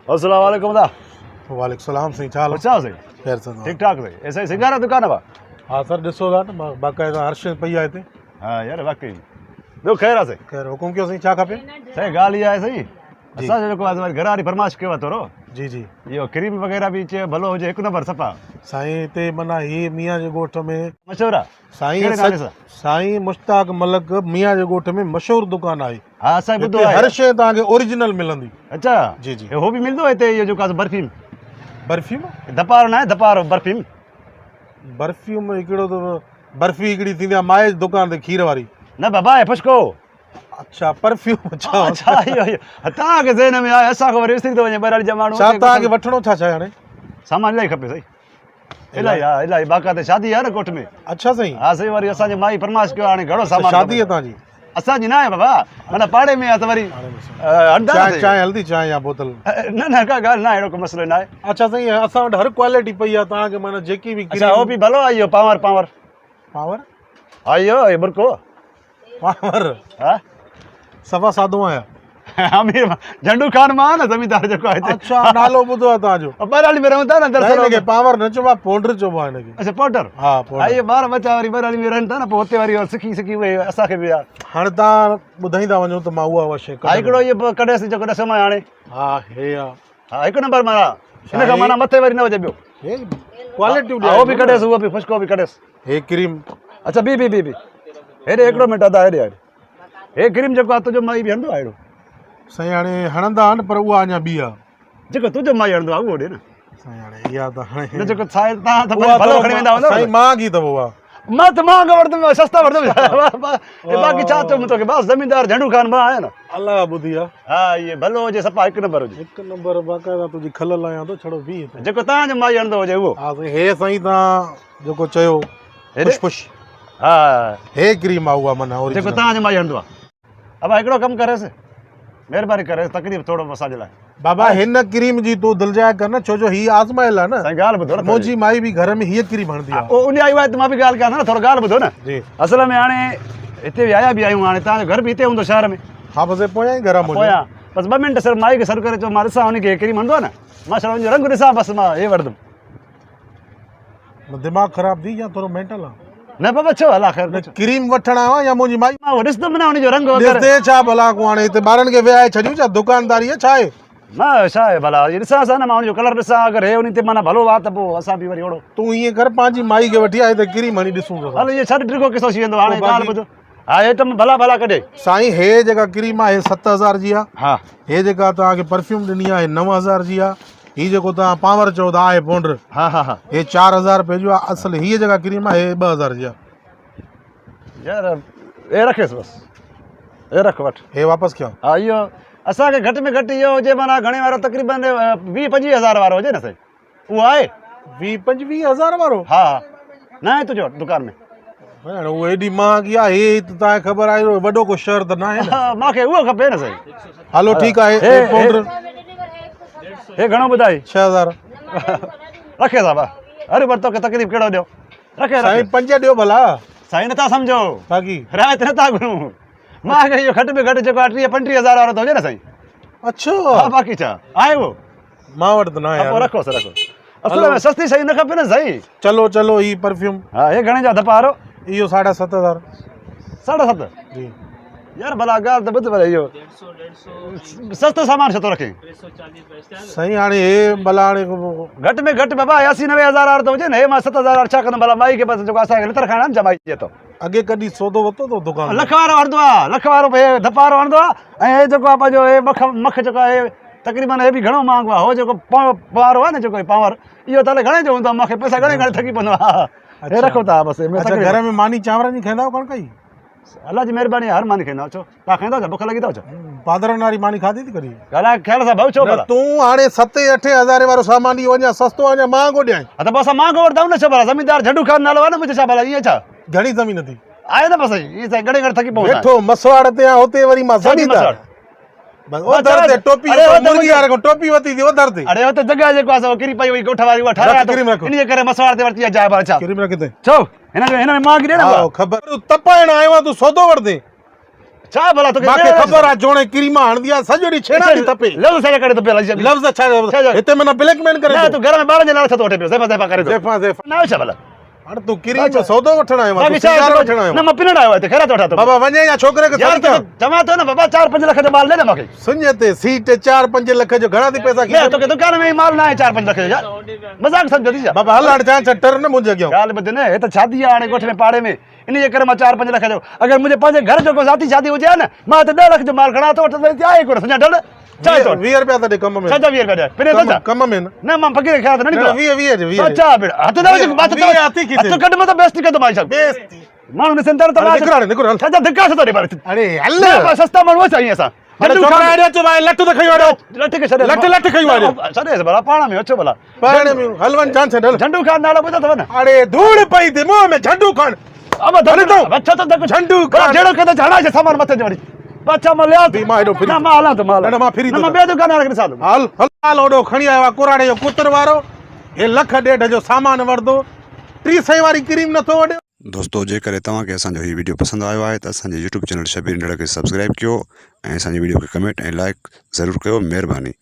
अस्सलाम वालेकुम दा। वालेकुम सलाम सही चाल अच्छा सही खैर से ठीक ठाक सही ऐसा ही सिंगारा दुकान है हाँ सर ॾिसो था न बाक़ाइदा हर शइ पई आहे हिते हाँ यार वाकई ॿियो ख़ैर आहे सही खैर हुकुम कयो साईं छा खपे सही ॻाल्हि इहा आहे सही असांजो जेको आहे वरी घर वारी फरमाइश कयो आहे थोरो जी जी इहो क्रीम वग़ैरह बि चए भलो हुजे हिकु नंबर सफ़ा साईं हिते माना हीअ मियाँ जे ॻोठ में मशहूरु आहे साईं कहिड़े नाले सां? साईं मुश्ताक मलक मियाँ जे ॻोठ में मशहूरु दुकानु आहे हा असांखे ॿुधो हिते आहे हर शइ तव्हांखे ओरिजिनल मिलंदी अच्छा जी जी हो बि मिलंदो हिते इहो जेको आहे बर्फ़ी बर्फ़ी दपारो न आहे दपारो बर्फ़ी बर्फ़ियूम हिकिड़ो त बर्फ़ी हिकिड़ी थींदी आहे माए दुकान ते खीर वारी न बाबा आहे फुशको अच्छा परफ्यूम अच्छा अच्छा इहो इहो तव्हांखे ज़हन में आहे असांखे वरी विसरी थो वञे ॿाहिरि जा माण्हू छा तव्हांखे वठिणो छा छा आहे हाणे सामान इलाही खपे सही इलाही हा इलाही बाक़ाइदा शादी आहे न कोठ में अच्छा साईं हा सही वरी असांजे माई फरमाइश कयो हाणे घणो सामान शादी आहे तव्हांजी असांजी न आहे बाबा माना पाड़े में आहे त वरी चांहि चांहि हल्दी चांहि या बोतल न न का ॻाल्हि न आहे अहिड़ो को मसइलो न आहे अच्छा साईं असां वटि हर क्वालिटी पई आहे तव्हांखे माना जेकी बि अच्छा उहो बि भलो आहे इहो पावर पावर पावर हा इहो बुरको पावर हा सफ़ा सादो आहियां अमीर झंडू खान मां न ज़मीदार जेको आहे हिते अच्छा नालो ॿुधो आहे तव्हांजो ॿराली में रहूं था न न हिनखे पावर न चइबो आहे पोंडर चइबो आहे हिनखे अच्छा पोटर हा हा पोंडर इहे ॿार बच्चा वरी ॿराली में रहनि था न पोइ हुते वरी सिखी सिखी उहे असांखे बि आहे हाणे तव्हां ॿुधाईंदा वञो त मां उहा शइ हा हिकिड़ो इहो कढेसि जेको ॾिसो मां हाणे हा हे आहे हा हिकु नंबर माना हिन खां माना मथे वरी न वजे ॿियो हे क्वालिटी उहो बि कढेसि उहो बि फुशको बि कढेसि हे क्रीम अच्छा बी हेॾे हिकिड़ो मिंट अदा हेॾे हे क्रीम जेको आहे तुंहिंजो माई बि हणंदो आहे अहिड़ो साईं हाणे हणंदा आहिनि पर उहा अञा ॿी आहे जेको तुंहिंजो माई हणंदो आहे उहो ॾे न साईं हाणे इहा त हाणे न जेको तव्हां त उहा भलो खणी वेंदा साईं महांगी अथव उहा मां त महांगो वठंदुमि सस्ता वठंदुमि बाक़ी छा चयो तोखे बसि ज़मीनदार झंडू खान मां आहे न अलाह ॿुधी आहे हा इहे भलो हुजे सफ़ा हिकु नंबर हुजे हिकु नंबर बाक़ाइदा तुंहिंजी खलल आहियां थो छड़ो बी जेको तव्हांजो माई हणंदो हुजे उहो हा साईं हे साईं तव्हां जेको चयो हेॾे पुश हा हे क्रीम आहे उहा माना जेको तव्हांजो माई हणंदो आहे अब हिकिड़ो कमु करेसि महिरबानी करे तकलीफ़ थोरो असांजे लाइ बाबा हिन क्रीम जी तूं दिलजाए कर न छो जो हीअ आज़मायल आहे न साईं ॻाल्हि ॿुधो न मुंहिंजी माई बि घर में हीअ क्रीम हणंदी आहे उन आई आहे त मां बि ॻाल्हि कयां न थोरो ॻाल्हि ॿुधो न जी असल में हाणे हिते बि आया बि आहियूं हाणे तव्हांजो घर बि हिते हूंदो शहर में हा बसि पोयां ई घर आहे मुंहिंजो पोयां बसि 2 मिंट सर माई खे सर करे चओ मां ॾिसां हुनखे क्रीम हणंदो आहे न मां छा हुनजो रंग ॾिसां बसि मां हे वठंदुमि दिमाग़ ख़राब थी या थोरो मेंटल आहे न बाबा छो हला ख़ैर क्रीम वठण आयो या मुंहिंजी माई मां उहो ॾिसंदुमि न हुनजो रंग वग़ैरह ॾिसंदे छा भला को हाणे हिते ॿारनि खे विहाए छॾियूं छा दुकानदारी आहे छा आहे न छा आहे भला ॾिसां असां न मां हुनजो कलर ॾिसां अगरि हे हुन ते माना भलो आहे त पोइ असां बि वरी ओड़ो तूं ईअं कर पंहिंजी माई खे वठी आ हिते क्रीम हणी ॾिसूं था हलो इहो छॾ ड्रिगो किसो थी वेंदो हाणे ॻाल्हि ॿुधो हा आइटम भला भला कढे साईं हे जेका क्रीम आहे 7000 जी आहे हा हे जेका तव्हांखे परफ्यूम ॾिनी आहे 9000 जी आहे हीअ जेको तव्हां पावर चओ था आहे पाउडर हा हा हा हे 4000 रुपए जो आहे असुल हीअ जेका क्रीम आहे हे 2000 जी आहे यार हे रखेसि बसि हे रख वठि हे वापसि कयो हा इहो असांखे घटि में घटि इहो हुजे माना घणे वारो तक़रीबन 20-25 हज़ार वारो हुजे न साईं उहो आहे 20-25 हज़ार वारो हा हा न आहे तुंहिंजो दुकान में भेण उहो एॾी महांगी आहे हे त तव्हांखे ख़बर आहे वॾो को शहर त न आहे न हा मूंखे उहो खपे न साईं हलो ठीकु आहे हे पाउडर हे घणो ॿुधाई 6000 रखे साहिबा अरे पर तोखे तकलीफ़ कहिड़ो ॾियो रखे साईं 5 ॾियो भला साईं नथा सम्झो बाक़ी रिआयत नथा घुरूं मूंखे इहो घटि में घटि जेको आहे 30-35 हज़ार वारो त हुजे न साईं अच्छा हा बाक़ी छा आहे उहो मां वटि त न आहे पोइ रखोसि रखो असुल में सस्ती शइ न खपे न साईं चलो चलो ही परफ्यूम हा हे घणे जा दफ़ा वारो इहो 7500 7.5 जी यार भला ॻाल्हि त ॿुध भला इहो सस्तो सामान छो थो रखे साईं हाणे हे भला हाणे घटि में घटि बाबा 80-90 हज़ार वारो त हुजे न हे मां 7,000 वारो छा कंदुमि भला माई खे बसि जेको असांखे लितर खाइणा न जमाई जे थो अॻे कॾहिं सौदो वरितो अथव दुकान लख वारो हणंदो आहे लख वारो भई धप वारो हणंदो आहे ऐं हे जेको आहे पंहिंजो हे मख जेको आहे तक़रीबन हे बि घणो महांगो आहे हो जेको वारो आहे न जेको पावर इहो त घणे जो हूंदो आहे मूंखे पैसा घणे थकी पवंदो आहे हे रखो था बसि घर में मानी चांवरनि जी खाईंदा आहियो काई अलाह जी महिरबानी हर मानी खाईंदा छो तव्हां खाईंदा छा बुख लॻी अथव छा पादरनि वारी मानी खाधी थी कॾहिं ॻाल्हाए ख़्याल सां भाऊ छो भला तूं हाणे 7-8 हज़ार वारो सामान इहो अञा सस्तो अञा महांगो ॾियां हा त पोइ असां महांगो वठंदा न छा भला ज़मीनदार झंडू खान नालो आहे न मुंहिंजो छा भला ईअं छा घणी ज़मीन थी आहे न बसि ईअं साईं घणे घणे थकी पवंदा वेठो मसवाड़ ते हुते वरी मां ज़मीनदार बस उधर ते टोपी मुर्गी वारे को टोपी वती थी उधर ते अरे वो तो जगह जेको आहे किरी पई हुई गोठ वारी उहा ठाराया किरी में रखो। इन जे करे मसवाड़ ते वरती जाए बार छा किरी में किते छो हिन में मां गिरे ना आओ खबर तू तपाइण आयो तू सौदो वरदे छा भला तो माके खबर आ जोणे क्रीम हण दिया सजोड़ी छेड़ा दी तपे लफ्ज सारे करे तो पे लज लफ्ज अच्छा इते मना ब्लैकमेल करे ना तू घर में बारन जे नाल छतो वठे पियो ज़ेफा ज़ेफा करे तो ज़ेफा ज़ेफा ना छा भला अरे तू क्रीम में सौदो वठण आयो बाकी तू छा सिगार वठण आयो ना मां पिनड़ आयो ते खैरा तो वठा तो बाबा वने या छोकरे के यार सही क्या चवा तो ना बाबा 4-5 लाख जो माल ले ना माके सुनिए सीट 4-5 लाख जो घणा दी पैसा ले तो के दुकान में ही माल ना है 4-5 लाख जो यार मजाक समझ दी जा बाबा हल हट जा टर न मुझे गयो गाल बदे ने हे तो शादी आने गोठ में पाड़े में इन जे करे मां 4-5 लाख जो अगर मुझे पांचे घर जो को जाती शादी हो जाए ना मां तो 10 लाख जो माल खड़ा तो वठ आए को सजा डल चाहे तो 20 रुपया दे कम में सजा 20 रुपया पिने तो कम में ना मां फकीर ख्याल तो नहीं तो 20 अच्छा बेटा हाथ ना बात तो आती की तो कट में तो बेइज्जती कर दो भाई साहब बेइज्जती मानु ने सेंटर तो निकल सजा धक्का से तो नहीं मारे अरे हल ना सस्ता मानु चाहिए ऐसा अरे छोकरा आड़े चो भाई लट्टू तो खई वाड़ो लट्टे के सरे लट्टे खई वाड़ो सरे से भला पाणा में अचो भला पाणे में हलवन जान छडल झंडू खान नाला बुझा तो ना अरे धूड़ पई थी मुंह में झंडू खान अब धनी तो अच्छा तो देखो झंडू खान जेड़ो के झाड़ा से सामान मथे जोड़ी बच्चा में लिया मां एडो फ्री ना मां हला तो माल ना मां फ्री ना मां बे दुकान वाले के साथ हल हल ओडो खणी आया कुराड़े जो कुतर वारो ये लख डेढ़ जो सामान वरदो 30 वारी क्रीम न तो वडे दोस्तों जेकर तव्हांखे असांजो हीउ वीडियो पसंद आयो आहे त असांजे यूट्यूब चैनल शबीर इंडिया खे सब्सक्राइब कयो ऐं असांजी वीडियो खे कमेंट ऐं लाइक ज़रूरु कयो महिरबानी।